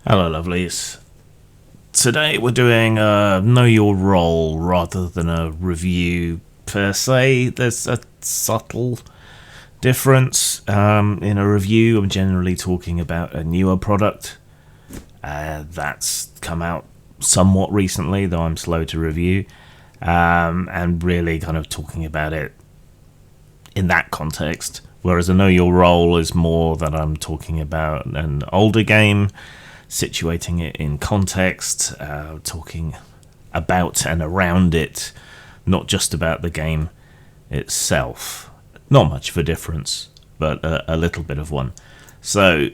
Hello, lovelies. Today we're doing a Know Your Role rather than a review per se. There's a subtle difference. In a review, I'm generally talking about a newer product that's come out somewhat recently, though I'm slow to review, and really kind of talking about it in that context. Whereas a Know Your Role is more that I'm talking about an older game, situating it in context, talking about and around it, not just about the game itself. Not much of a difference, but a little bit of one. So,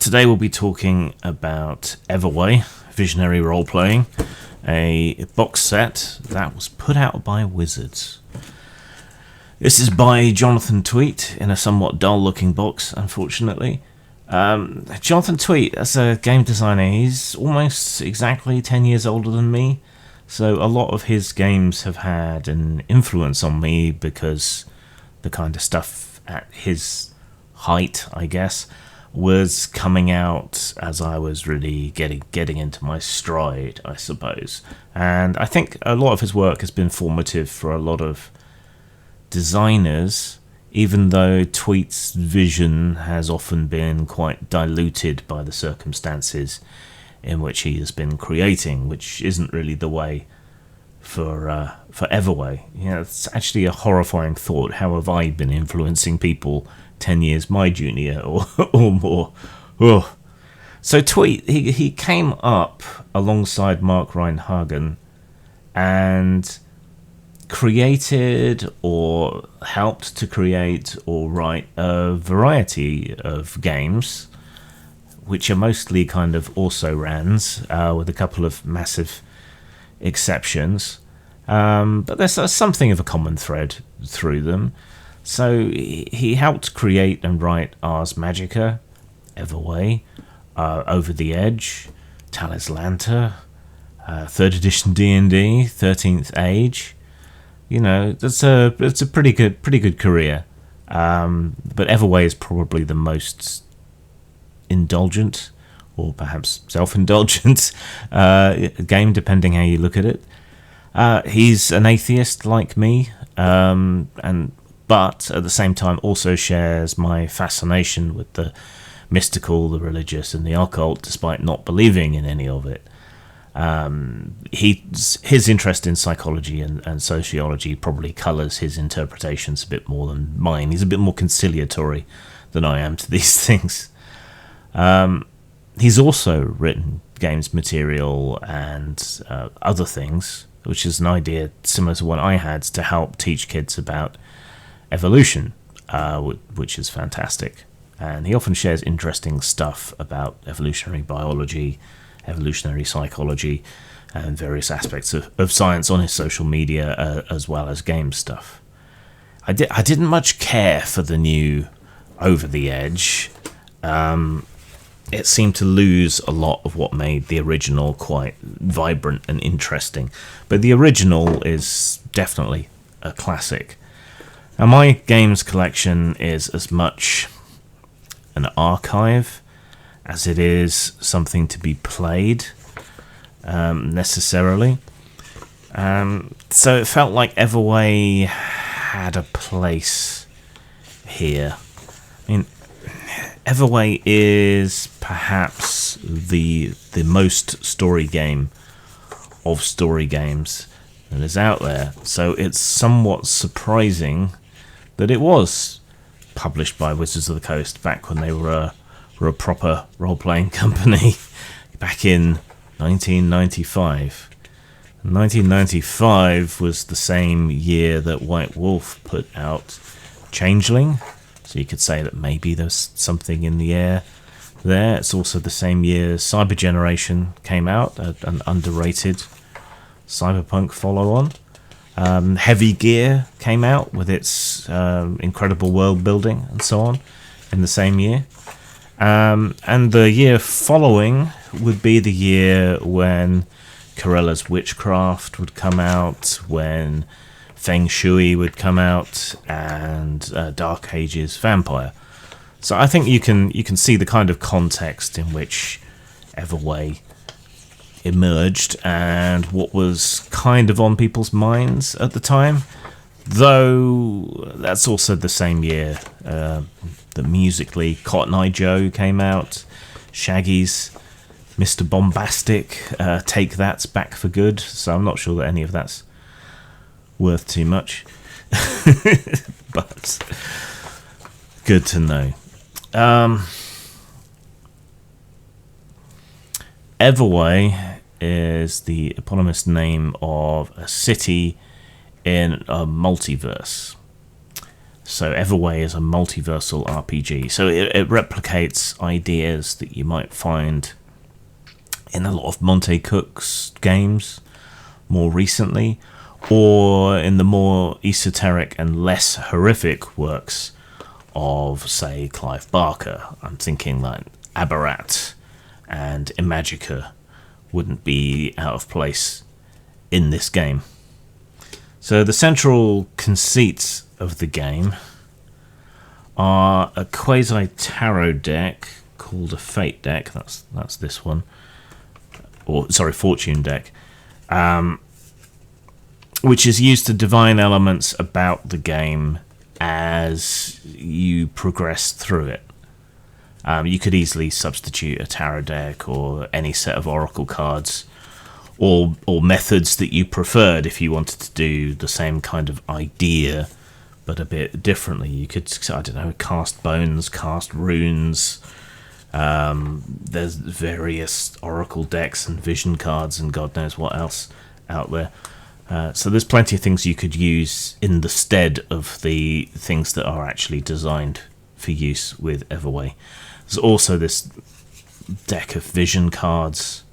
today we'll be talking about Everway, Visionary Role-Playing, a box set that was put out by Wizards. This is by Jonathan Tweet in a somewhat dull-looking box, unfortunately. Jonathan Tweet, as a game designer, he's almost exactly 10 years older than me, so a lot of his games have had an influence on me because the kind of stuff at his height, I guess, was coming out as I was really getting into my stride, I suppose. And I think a lot of his work has been formative for a lot of designers, even though Tweet's vision has often been quite diluted by the circumstances in which he has been creating, which isn't really the way for Everway. You know, it's actually a horrifying thought. How have I been influencing people 10 years my junior or more? Ugh. So Tweet, he came up alongside Mark Reinhagen and created or helped to create or write a variety of games, which are mostly kind of also-rans, with a couple of massive exceptions. But there's something of a common thread through them. So he helped create and write Ars Magica, Everway, Over the Edge, Talislanta, 3rd edition D&D, 13th Age. You know, it's a pretty good career. But Everway is probably the most indulgent, or perhaps self-indulgent, game, depending how you look at it. He's an atheist like me, but at the same time also shares my fascination with the mystical, the religious, and the occult, despite not believing in any of it. His interest in psychology and sociology probably colours his interpretations a bit more than mine. He's a bit more conciliatory than I am to these things. He's also written games material and other things, which is an idea similar to one I had to help teach kids about evolution, which is fantastic. And he often shares interesting stuff about evolutionary biology, evolutionary psychology, and various aspects of science on his social media, as well as game stuff. I didn't much care for the new Over the Edge. It seemed to lose a lot of what made the original quite vibrant and interesting. But the original is definitely a classic. Now, my games collection is as much an archive as it is something to be played, necessarily. So it felt like Everway had a place here. I mean, Everway is perhaps the most story game of story games that is out there. So it's somewhat surprising that it was published by Wizards of the Coast back when they were a proper role-playing company back in 1995. 1995 was the same year that White Wolf put out Changeling, so you could say that maybe there's something in the air there. It's also the same year Cyber Generation came out, an underrated cyberpunk follow-on. Heavy Gear came out with its incredible world building and so on in the same year. And the year following would be the year when Corella's Witchcraft would come out, when Feng Shui would come out, and Dark Ages Vampire. So I think you can see the kind of context in which Everway emerged and what was kind of on people's minds at the time. Though that's also the same year that musically Cotton Eye Joe came out, Shaggy's Mr. Bombastic, Take That's Back for Good, so I'm not sure that any of that's worth too much. But good to know. Everway is the eponymous name of a city in a multiverse. So Everway is a multiversal RPG. So it replicates ideas that you might find in a lot of Monte Cook's games more recently, or in the more esoteric and less horrific works of, say, Clive Barker. I'm thinking like Aberrat and Imagica wouldn't be out of place in this game. So the central conceits of the game are a quasi-tarot deck called a Fate deck. That's this one. Or, sorry, Fortune deck. Which is used to divine elements about the game as you progress through it. You could easily substitute a tarot deck or any set of oracle cards or methods that you preferred if you wanted to do the same kind of idea but a bit differently. You could, I don't know, cast bones, cast runes. There's various oracle decks and vision cards and God knows what else out there. So there's plenty of things you could use in the stead of the things that are actually designed for use with Everway. There's also this deck of vision cards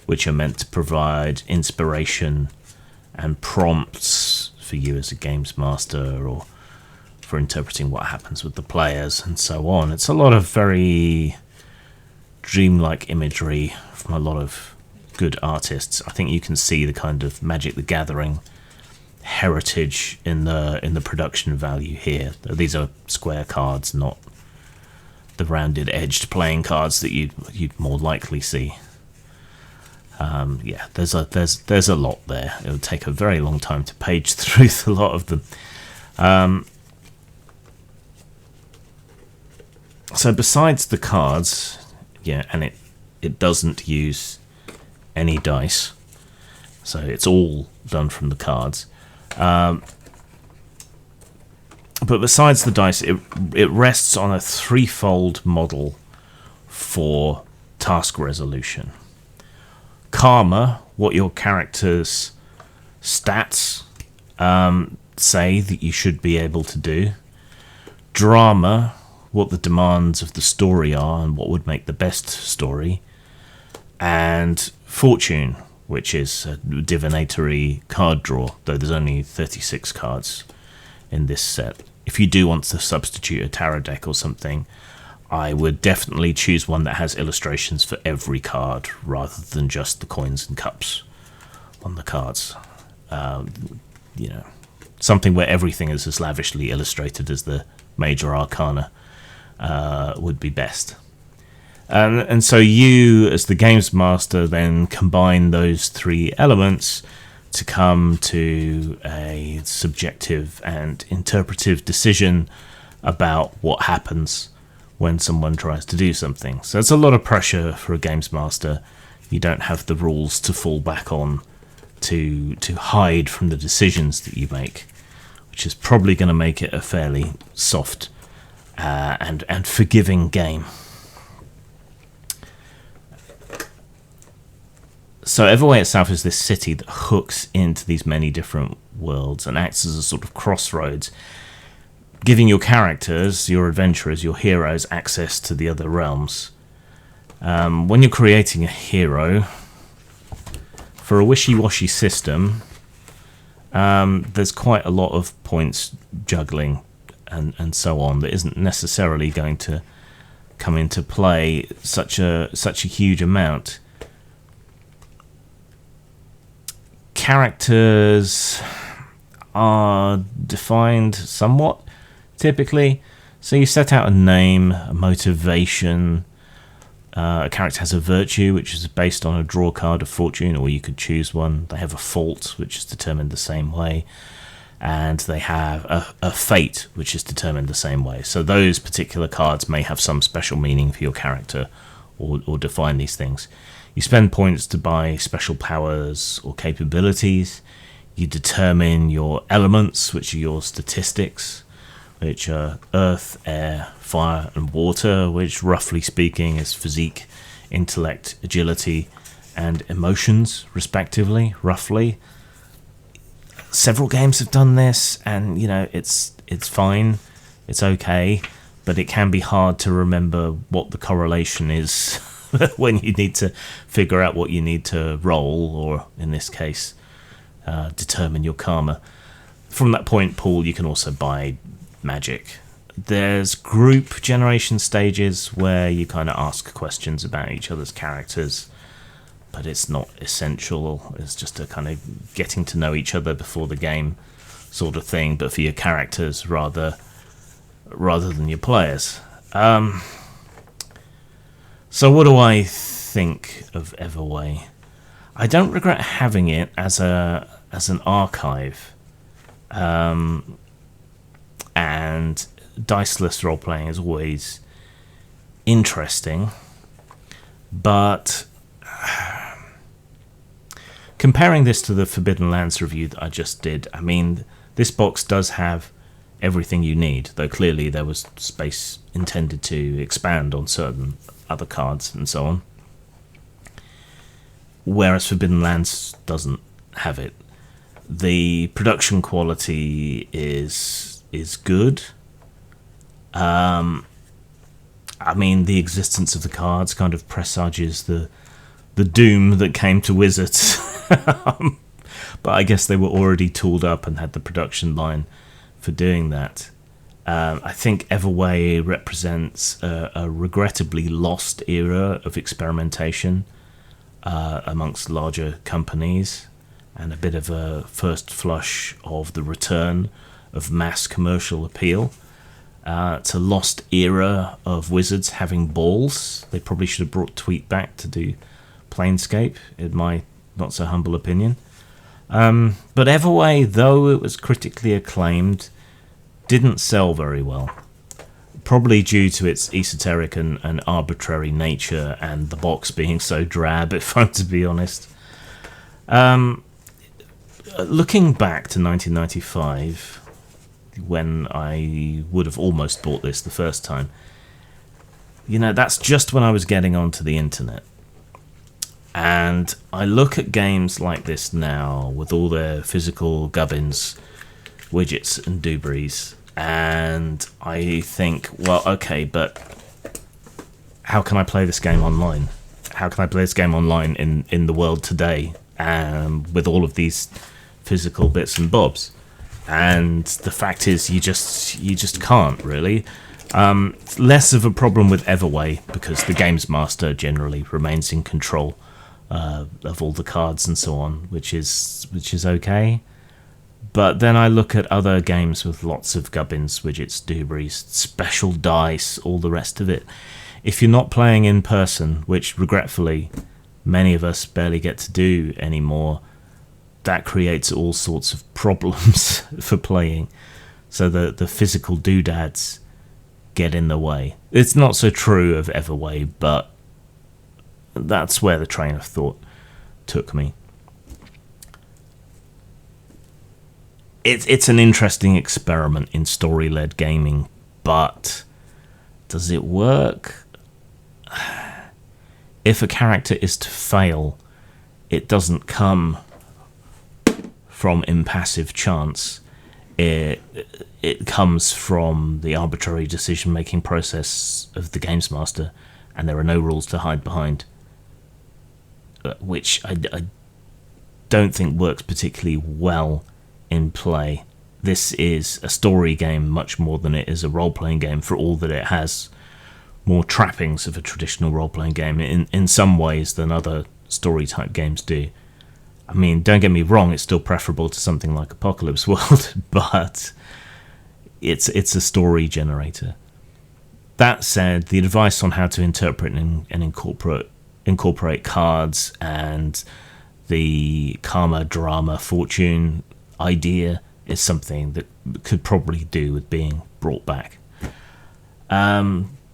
which are meant to provide inspiration and prompts for you as a games master or for interpreting what happens with the players and so on. It's a lot of very dreamlike imagery from a lot of good artists. I think you can see the kind of Magic the Gathering heritage in the production value here. These are square cards, not the rounded edged playing cards that you'd more likely see. Yeah, there's a lot there. It would take a very long time to page through a lot of them. So besides the cards, yeah, and it doesn't use any dice, so it's all done from the cards. But besides the dice, it rests on a threefold model for task resolution. Karma, what your character's stats say that you should be able to do. Drama, what the demands of the story are and what would make the best story. And fortune, which is a divinatory card draw, though there's only 36 cards in this set. If you do want to substitute a tarot deck or something, I would definitely choose one that has illustrations for every card rather than just the coins and cups on the cards. Something where everything is as lavishly illustrated as the major arcana would be best. And so you, as the games master, then combine those three elements to come to a subjective and interpretive decision about what happens when someone tries to do something. So it's a lot of pressure for a games master. You don't have the rules to fall back on to hide from the decisions that you make, which is probably going to make it a fairly soft and forgiving game. So Everway itself is this city that hooks into these many different worlds and acts as a sort of crossroads, giving your characters, your adventurers, your heroes, access to the other realms. When you're creating a hero, for a wishy-washy system, there's quite a lot of points juggling and so on that isn't necessarily going to come into play such a huge amount. Characters are defined somewhat, typically. So you set out a name, a motivation, A character has a virtue, which is based on a draw card of fortune, or you could choose one. They have a fault, which is determined the same way. And they have a fate, which is determined the same way. So those particular cards may have some special meaning for your character, or define these things. You spend points to buy special powers or capabilities. You determine your elements, which are your statistics, which are earth, air, fire, and water, which roughly speaking is physique, intellect, agility, and emotions, respectively, roughly. Several games have done this, and it's fine, it's okay, but it can be hard to remember what the correlation is when you need to figure out what you need to roll, or in this case, determine your karma. From that point, Paul, you can also buy magic. There's group generation stages where you kind of ask questions about each other's characters, but it's not essential. It's just a kind of getting to know each other before the game sort of thing, but for your characters rather than your players. So what do I think of Everway? I don't regret having it as an archive, and diceless role-playing is always interesting, but comparing this to the Forbidden Lands review that I just did, I mean, this box does have everything you need, though clearly there was space intended to expand on certain other cards and so on, whereas Forbidden Lands doesn't have it. The production quality is good. I mean, the existence of the cards kind of presages the doom that came to Wizards. But I guess they were already tooled up and had the production line for doing that. I think Everway represents a regrettably lost era of experimentation amongst larger companies, and a bit of a first flush of the return of mass commercial appeal. It's a lost era of Wizards having balls. They probably should have brought Tweet back to do Planescape, in my not so humble opinion. But Everway, though it was critically acclaimed, didn't sell very well. Probably due to its esoteric and arbitrary nature, and the box being so drab, if I'm to be honest. Looking back to 1995, when I would have almost bought this the first time, that's just when I was getting onto the internet. And I look at games like this now, with all their physical gubbins, widgets and doobies, and I think, well, okay, but how can I play this game online? How can I play this game online in the world today, with all of these physical bits and bobs? And the fact is, you just can't, really. Less of a problem with Everway, because the games master generally remains in control of all the cards and so on, which is okay. But then I look at other games with lots of gubbins, widgets, doobies, special dice, all the rest of it. If you're not playing in person, which regretfully many of us barely get to do anymore, that creates all sorts of problems for playing. So the physical doodads get in the way. It's not so true of Everway, but that's where the train of thought took me. It's an interesting experiment in story-led gaming, but does it work? If a character is to fail, it doesn't come from impassive chance. It comes from the arbitrary decision-making process of the games master, and there are no rules to hide behind, which I don't think works particularly well in play. This is a story game much more than it is a role-playing game, for all that it has more trappings of a traditional role-playing game in some ways than other story-type games do. I mean, don't get me wrong, it's still preferable to something like Apocalypse World, but it's a story generator. That said, the advice on how to interpret and incorporate cards and the karma, drama, fortune idea is something that could probably do with being brought back.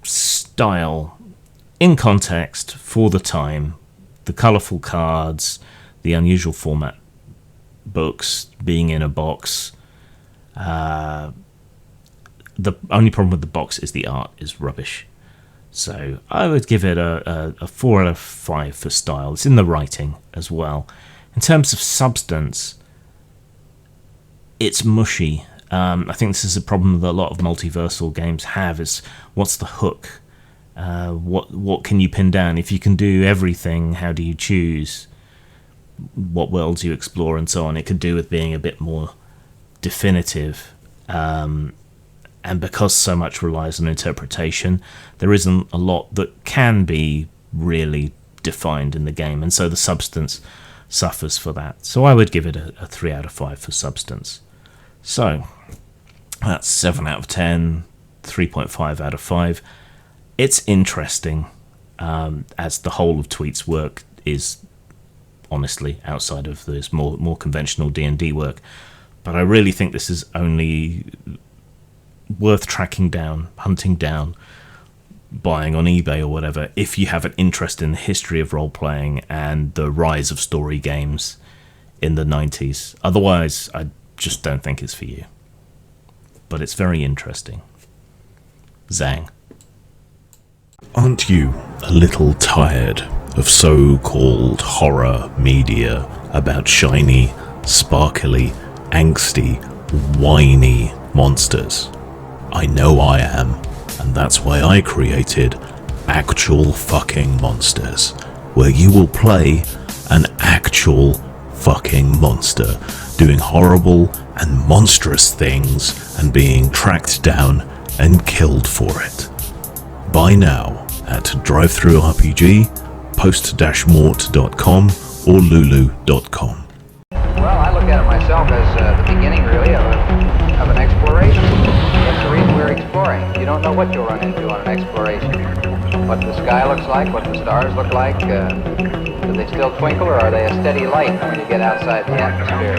Style, in context, for the time, the colourful cards, the unusual format books being in a box. The only problem with the box is the art is rubbish. So I would give it a 4 out of 5 for style. It's in the writing as well. In terms of substance, it's mushy. I think this is a problem that a lot of multiversal games have, is what's the hook? What can you pin down? If you can do everything, how do you choose what worlds you explore and so on? It could do with being a bit more definitive. And because so much relies on interpretation, there isn't a lot that can be really defined in the game, and so the substance suffers for that. So I would give it a 3 out of 5 for substance. So that's 7 out of 10, 3.5 out of 5. It's interesting, as the whole of Tweet's work is, honestly, outside of this more conventional D&D work. But I really think this is only worth tracking down, hunting down, buying on eBay or whatever, if you have an interest in the history of role-playing and the rise of story games in the 90s. Otherwise, I just don't think it's for you. But it's very interesting. Zang. Aren't you a little tired of so-called horror media about shiny, sparkly, angsty, whiny monsters? I know I am, and that's why I created Actual Fucking Monsters, where you will play an actual fucking monster doing horrible and monstrous things and being tracked down and killed for it. Buy now at DriveThruRPG, post-mort.com or lulu.com. Well, I look at it myself as the beginning, really, of an exploration. That's the reason we're exploring. You don't know what you'll run into on an exploration. What the sky looks like, what the stars look like. Do they still twinkle, or are they a steady light when you get outside the atmosphere?